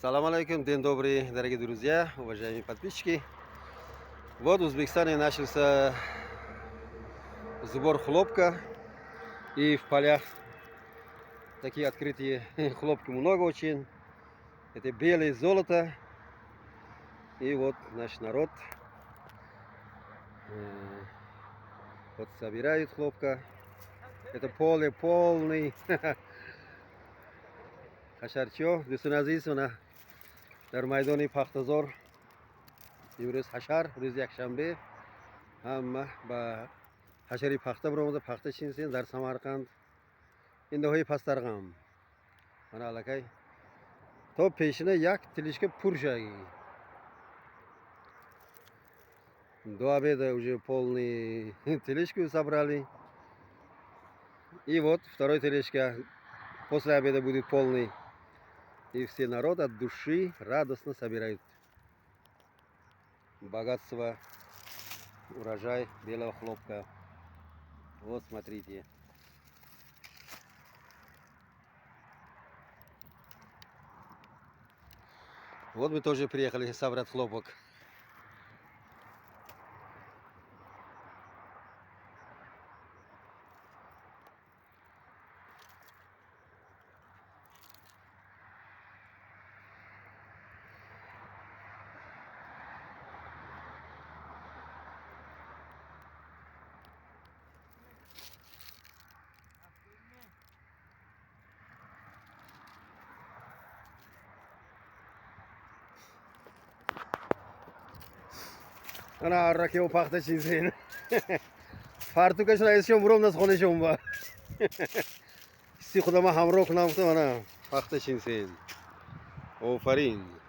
Салам алейкум, день добрый, дорогие друзья, уважаемые подписчики. Вот в Узбекистане начался сбор хлопка. И в полях такие открытые хлопки много очень. Это белое золото. И вот наш народ вот собирает хлопка. Это поле полный. Хашарчо, Дусуназисуна, дар майдони пахтазор. Имрӯз ҳашар, рӯзи якшанбе ҳама ба ҳашари пахта биромада. Пахта чинсин дар Самарқанд, индоҳои Пастарғам. Мана аллакай то пешина як телишка пур шаги. До обеда уже полный тележку собрали. И вот второй тележка после обеда будет полный. И все народ от души радостно собирают богатство, урожай белого хлопка. Вот смотрите. Вот мы тоже приехали собрать хлопок. Ana rakı o pakta çizin. Fartukashon aytishim birovnas xonashim bor. Issi xudama hamroh kunam ana pakta çizin. Ofarin.